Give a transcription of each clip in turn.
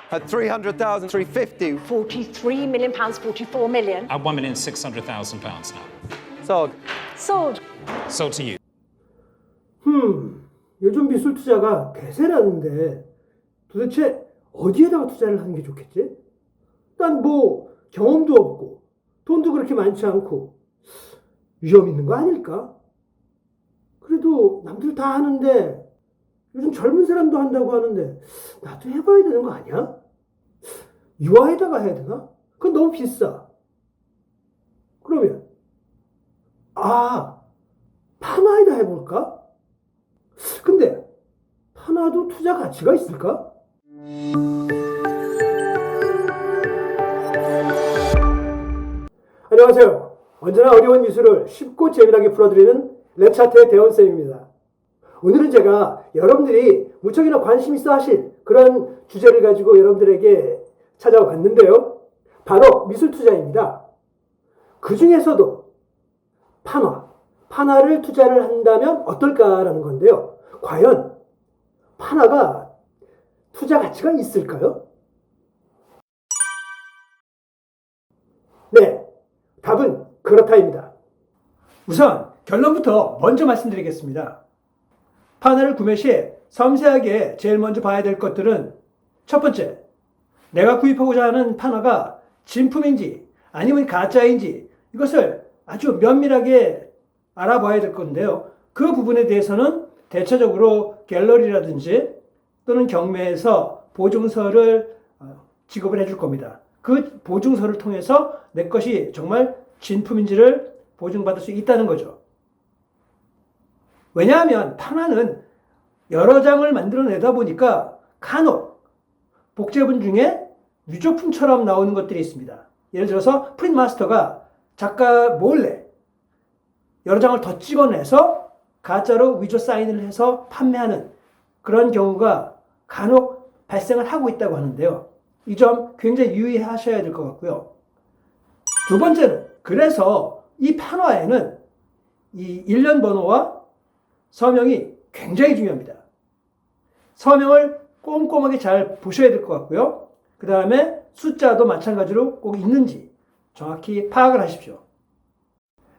At 300,000, 350. 43 million pounds, 44 million. At £1,600,000 now. Sold. Sold. Sold to you. 요즘 미술 투자가 대세라는데 도대체 어디에다가 투자를 하는 게 좋겠지? 난 뭐 경험도 없고 돈도 그렇게 많지 않고 위험 있는 거 아닐까? 그래도 남들 다 하는데 요즘 젊은 사람도 한다고 하는데 나도 해봐야 되는 거 아니야? 유아에다가 해야 되나? 그건 너무 비싸. 그러면 판화에다 해볼까? 근데 판화도 투자 가치가 있을까? 안녕하세요. 언제나 어려운 미술을 쉽고 재미나게 풀어드리는 랩차트의 대원쌤입니다. 오늘은 제가 여러분들이 무척이나 관심 있어 하실 그런 주제를 가지고 여러분들에게 찾아왔는데요. 바로 미술 투자입니다. 그 중에서도 판화를 투자를 한다면 어떨까라는 건데요. 과연 판화가 투자 가치가 있을까요? 네, 답은 그렇다입니다. 우선 결론부터 먼저 말씀드리겠습니다. 판화를 구매 시 섬세하게 제일 먼저 봐야 될 것들은 첫 번째, 내가 구입하고자 하는 판화가 진품인지 아니면 가짜인지 이것을 아주 면밀하게 알아봐야 될 건데요. 그 부분에 대해서는 대체적으로 갤러리라든지 또는 경매에서 보증서를 지급을 해줄 겁니다. 그 보증서를 통해서 내 것이 정말 진품인지를 보증받을 수 있다는 거죠. 왜냐하면 판화는 여러 장을 만들어내다 보니까 간혹 복제본 중에 위조품처럼 나오는 것들이 있습니다. 예를 들어서 프린트마스터가 작가 몰래 여러 장을 더 찍어내서 가짜로 위조 사인을 해서 판매하는 그런 경우가 간혹 발생을 하고 있다고 하는데요. 이 점 굉장히 유의하셔야 될 것 같고요. 두 번째는 그래서 이 판화에는 이 일련 번호와 서명이 굉장히 중요합니다. 서명을 꼼꼼하게 잘 보셔야 될 것 같고요. 그 다음에 숫자도 마찬가지로 꼭 있는지 정확히 파악을 하십시오.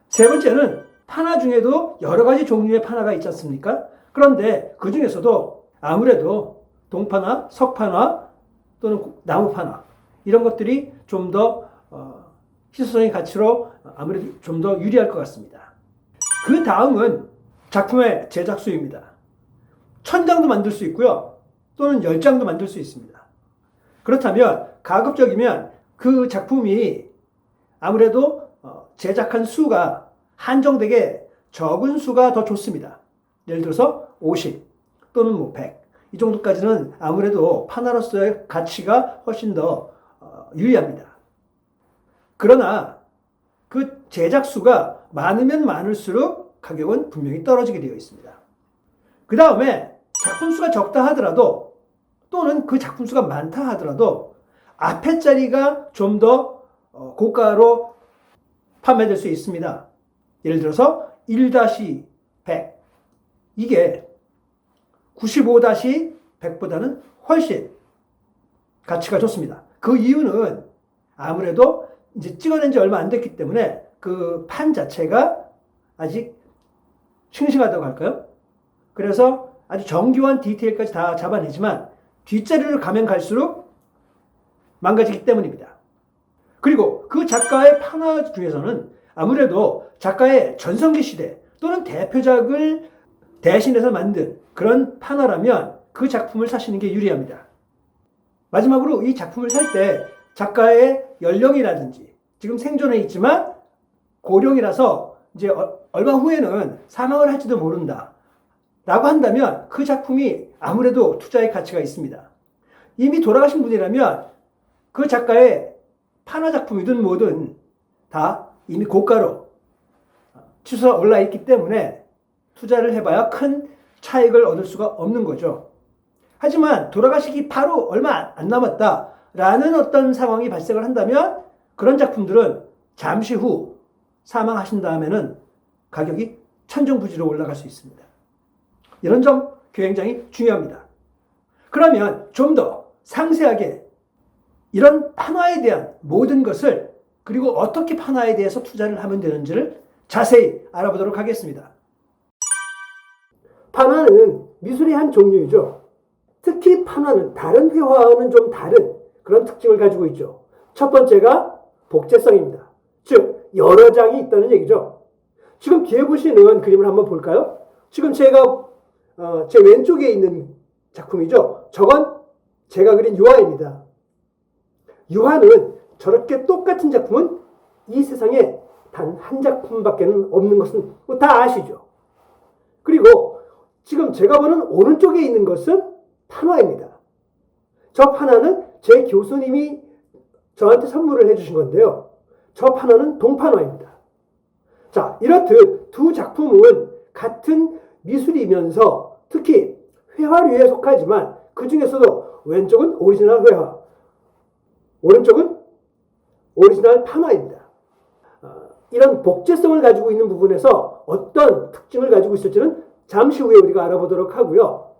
세 번째는 판화 중에도 여러 가지 종류의 판화가 있지 않습니까? 그런데 그 중에서도 아무래도 동판화, 석판화 또는 나무판화 이런 것들이 좀 더 희소성의 가치로 아무래도 좀 더 유리할 것 같습니다. 그 다음은 작품의 제작수입니다. 1000장도 만들 수 있고요. 또는 10장도 만들 수 있습니다. 그렇다면 가급적이면 그 작품이 아무래도 제작한 수가 한정되게 적은 수가 더 좋습니다. 예를 들어서 50 또는 100 이 정도까지는 아무래도 판화로서의 가치가 훨씬 더 유리합니다. 그러나 그 제작 수가 많으면 많을수록 가격은 분명히 떨어지게 되어 있습니다. 그 다음에 작품 수가 적다 하더라도 또는 그 작품 수가 많다 하더라도 앞에 자리가 좀 더 고가로 판매될 수 있습니다. 예를 들어서 1-100 이게 95-100보다는 훨씬 가치가 좋습니다. 그 이유는 아무래도 이제 찍어낸 지 얼마 안 됐기 때문에 그 판 자체가 아직 싱싱하다고 할까요? 그래서 아주 정교한 디테일까지 다 잡아내지만 뒷자리로 가면 갈수록 망가지기 때문입니다. 그리고 그 작가의 판화 중에서는 아무래도 작가의 전성기 시대 또는 대표작을 대신해서 만든 그런 판화라면 그 작품을 사시는 게 유리합니다. 마지막으로 이 작품을 살 때 작가의 연령이라든지 지금 생존해 있지만 고령이라서 이제 얼마 후에는 사망을 할지도 모른다 라고 한다면 그 작품이 아무래도 투자의 가치가 있습니다. 이미 돌아가신 분이라면 그 작가의 판화 작품이든 뭐든 다 이미 고가로 치솟아 올라 있기 때문에 투자를 해봐야 큰 차익을 얻을 수가 없는 거죠. 하지만 돌아가시기 바로 얼마 안 남았다라는 어떤 상황이 발생을 한다면 그런 작품들은 잠시 후 사망하신 다음에는 가격이 천정부지로 올라갈 수 있습니다. 이런 점 굉장히 중요합니다. 그러면 좀 더 상세하게 이런 판화에 대한 모든 것을 그리고 어떻게 판화에 대해서 투자를 하면 되는지를 자세히 알아보도록 하겠습니다. 판화는 미술의 한 종류이죠. 특히 판화는 다른 회화와는 좀 다른 그런 특징을 가지고 있죠. 첫 번째가 복제성입니다. 즉 여러 장이 있다는 얘기죠. 지금 뒤에 보시는 그림을 한번 볼까요? 지금 제가 제 왼쪽에 있는 작품이죠. 저건 제가 그린 유화입니다. 유화는 저렇게 똑같은 작품은 이 세상에 단 한 작품밖에 없는 것은 다 아시죠. 그리고 지금 제가 보는 오른쪽에 있는 것은 판화입니다. 저 판화는 제 교수님이 저한테 선물을 해주신 건데요. 저 판화는 동판화입니다. 자, 이렇듯 두 작품은 같은 미술이면서 특히 회화류에 속하지만 그 중에서도 왼쪽은 오리지널 회화, 오른쪽은 오리지널 판화입니다. 이런 복제성을 가지고 있는 부분에서 어떤 특징을 가지고 있을지는 잠시 후에 우리가 알아보도록 하고요.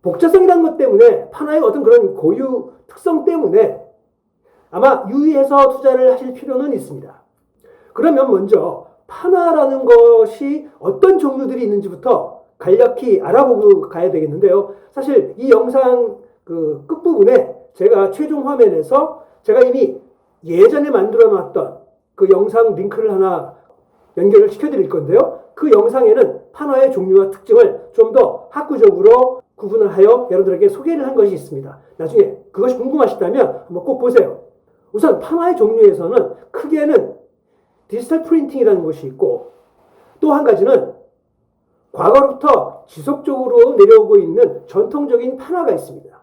복제성이라는 것 때문에 판화의 어떤 그런 고유 특성 때문에 아마 유의해서 투자를 하실 필요는 있습니다. 그러면 먼저 판화라는 것이 어떤 종류들이 있는지부터 간략히 알아보고 가야 되겠는데요. 사실 이 영상 그 끝부분에 제가 최종 화면에서 제가 이미 예전에 만들어 놨던 그 영상 링크를 하나 연결을 시켜드릴 건데요. 그 영상에는 판화의 종류와 특징을 좀 더 학구적으로 구분을 하여 여러분들에게 소개를 한 것이 있습니다. 나중에 그것이 궁금하시다면 한번 꼭 보세요. 우선 판화의 종류에서는 크게는 디지털 프린팅이라는 것이 있고 또 한 가지는 과거로부터 지속적으로 내려오고 있는 전통적인 판화가 있습니다.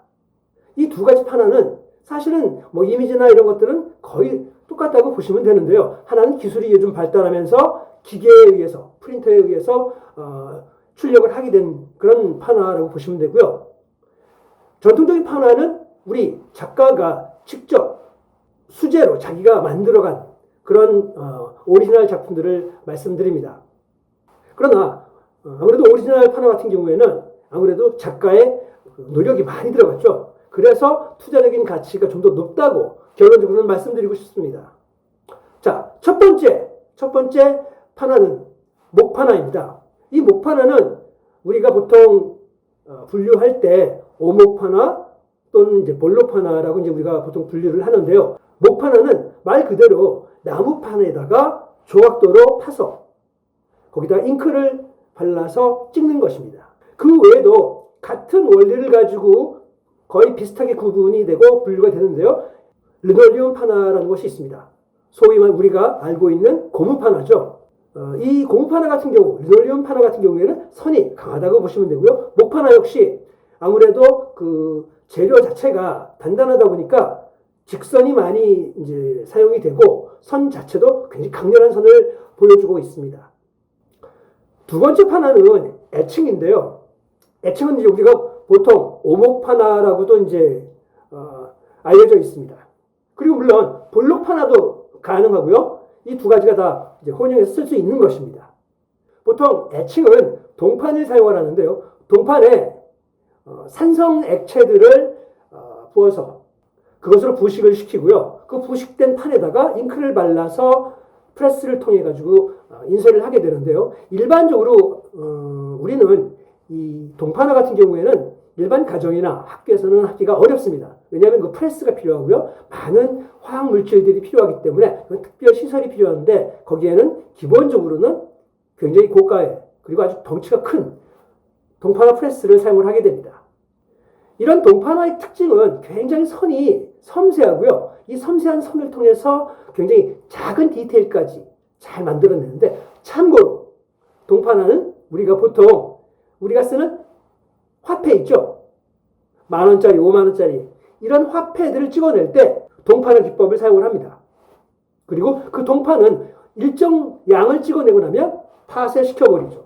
이 두 가지 판화는 사실은 뭐 이미지나 이런 것들은 거의 똑같다고 보시면 되는데요. 하나는 기술이 요즘 발달하면서 기계에 의해서, 프린터에 의해서 출력을 하게 된 그런 판화라고 보시면 되고요. 전통적인 판화는 우리 작가가 직접 수제로 자기가 만들어간 그런 오리지널 작품들을 말씀드립니다. 그러나 아무래도 오리지널 판화 같은 경우에는 아무래도 작가의 노력이 많이 들어갔죠. 그래서 투자적인 가치가 좀 더 높다고 결론적으로는 말씀드리고 싶습니다. 자, 첫 번째 판화는 목판화입니다. 이 목판화는 우리가 보통 분류할 때 오목판화 또는 이제 볼록판화라고 이제 우리가 보통 분류를 하는데요. 목판화는 말 그대로 나무판에다가 조각도로 파서 거기다 잉크를 발라서 찍는 것입니다. 그 외에도 같은 원리를 가지고 거의 비슷하게 구분이 되고 분류가 되는데요. 르놀리움 판화라는 것이 있습니다. 소위 우리가 알고 있는 고무판화죠. 이 고무판화 같은 경우, 르놀리움 판화 같은 경우에는 선이 강하다고 보시면 되고요. 목판화 역시 아무래도 그 재료 자체가 단단하다 보니까 직선이 많이 이제 사용이 되고 선 자체도 굉장히 강렬한 선을 보여주고 있습니다. 두 번째 판화는 애칭인데요. 애칭은 이제 우리가 보통 오목판화라고도 이제 알려져 있습니다. 그리고 물론 볼록판화도 가능하고요. 이 두 가지가 다 이제 혼용해서 쓸 수 있는 것입니다. 보통 애칭은 동판을 사용을 하는데요. 동판에 산성 액체들을 부어서 그것으로 부식을 시키고요. 그 부식된 판에다가 잉크를 발라서 프레스를 통해 가지고 인쇄를 하게 되는데요. 일반적으로 우리는 이 동판화 같은 경우에는 일반 가정이나 학교에서는 하기가 어렵습니다. 왜냐하면 그 프레스가 필요하고요. 많은 화학 물질들이 필요하기 때문에 특별 시설이 필요한데 거기에는 기본적으로는 굉장히 고가의 그리고 아주 덩치가 큰 동판화 프레스를 사용을 하게 됩니다. 이런 동판화의 특징은 굉장히 선이 섬세하고요. 이 섬세한 선을 통해서 굉장히 작은 디테일까지 잘 만들어내는데 참고로 동판화는 우리가 보통 우리가 쓰는 화폐 있죠? 10,000원짜리, 50,000원짜리 이런 화폐들을 찍어낼 때 동판화 기법을 사용을 합니다. 그리고 그 동판은 일정 양을 찍어내고 나면 파쇄시켜버리죠.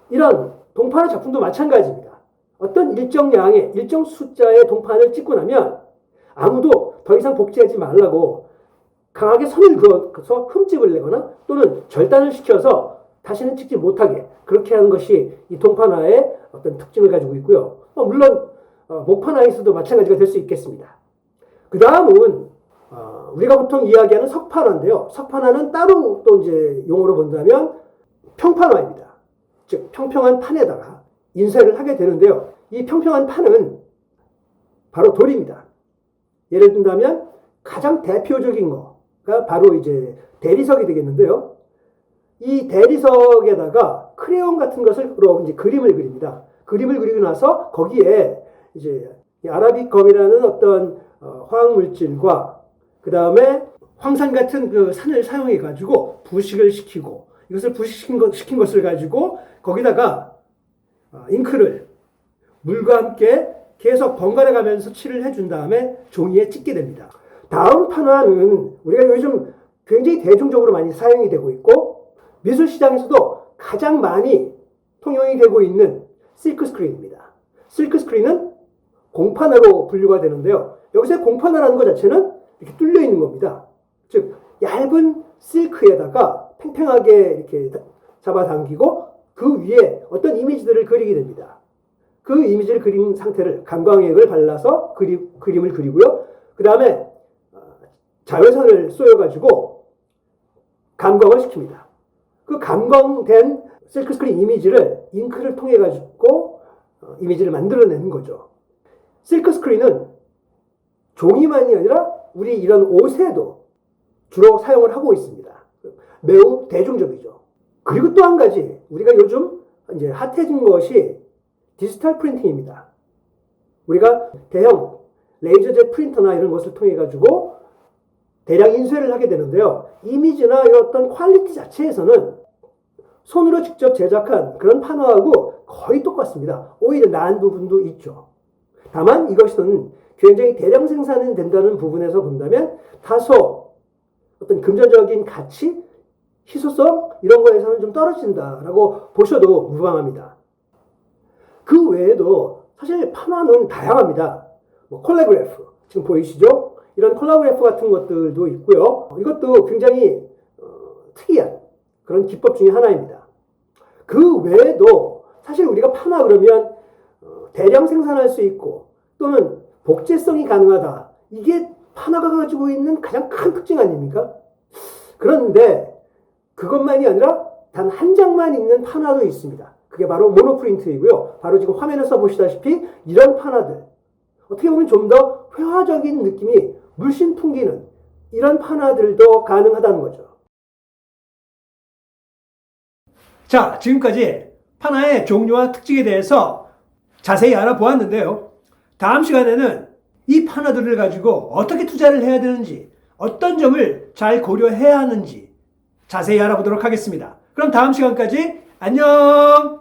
이런 동판화 작품도 마찬가지입니다. 어떤 일정 양의 일정 숫자의 동판을 찍고 나면 아무도 더 이상 복제하지 말라고 강하게 선을 그어서 흠집을 내거나 또는 절단을 시켜서 다시는 찍지 못하게 그렇게 하는 것이 이 동판화의 어떤 특징을 가지고 있고요. 물론 목판화에서도 마찬가지가 될 수 있겠습니다. 그 다음은 우리가 보통 이야기하는 석판화인데요. 석판화는 따로 또 이제 용어로 본다면 평판화입니다. 즉 평평한 판에다가 인쇄를 하게 되는데요. 이 평평한 판은 바로 돌입니다. 예를 든다면 가장 대표적인 거가 바로 이제 대리석이 되겠는데요. 이 대리석에다가 크레용 같은 것으로 이제 그림을 그립니다. 그림을 그리고 나서 거기에 이제 아라빅 검이라는 어떤 화학 물질과 그 다음에 황산 같은 그 산을 사용해 가지고 부식을 시키고 이것을 부식시킨 것을 가지고 거기다가 잉크를 물과 함께 계속 번갈아 가면서 칠을 해준 다음에 종이에 찍게 됩니다. 다음 판화는 우리가 요즘 굉장히 대중적으로 많이 사용이 되고 있고 미술 시장에서도 가장 많이 통용이 되고 있는 실크 스크린입니다. 실크 스크린은 공판화로 분류가 되는데요. 여기서 공판화라는 것 자체는 이렇게 뚫려 있는 겁니다. 즉 얇은 실크에다가 팽팽하게 이렇게 잡아당기고 그 위에 어떤 이미지들을 그리게 됩니다. 그 이미지를 그린 상태를 감광액을 발라서 그림을 그리고요. 그 다음에 자외선을 쏘여가지고 감광을 시킵니다. 그 감광된 실크 스크린 이미지를 잉크를 통해 가지고 이미지를 만들어내는 거죠. 실크 스크린은 종이만이 아니라 우리 이런 옷에도 주로 사용을 하고 있습니다. 매우 대중적이죠. 그리고 또 한 가지 우리가 요즘 이제 핫해진 것이 디지털 프린팅입니다. 우리가 대형 레이저젯 프린터나 이런 것을 통해 가지고 대량 인쇄를 하게 되는데요. 이미지나 이런 어떤 퀄리티 자체에서는 손으로 직접 제작한 그런 판화하고 거의 똑같습니다. 오히려 나은 부분도 있죠. 다만 이것은 굉장히 대량 생산이 된다는 부분에서 본다면 다소 어떤 금전적인 가치, 희소성 이런 거에서는 좀 떨어진다라고 보셔도 무방합니다. 그 외에도 사실 판화는 다양합니다. 콜라그래프 지금 보이시죠? 이런 콜라그래프 같은 것들도 있고요. 이것도 굉장히 특이한 그런 기법 중에 하나입니다. 그 외에도 사실 우리가 판화 그러면 대량 생산할 수 있고 또는 복제성이 가능하다. 이게 판화가 가지고 있는 가장 큰 특징 아닙니까? 그런데 그것만이 아니라 단 한 장만 있는 판화도 있습니다. 그게 바로 모노프린트이고요. 바로 지금 화면에서 보시다시피 이런 판화들. 어떻게 보면 좀 더 회화적인 느낌이 물씬 풍기는 이런 판화들도 가능하다는 거죠. 자, 지금까지 판화의 종류와 특징에 대해서 자세히 알아보았는데요. 다음 시간에는 이 판화들을 가지고 어떻게 투자를 해야 되는지, 어떤 점을 잘 고려해야 하는지 자세히 알아보도록 하겠습니다. 그럼 다음 시간까지 안녕!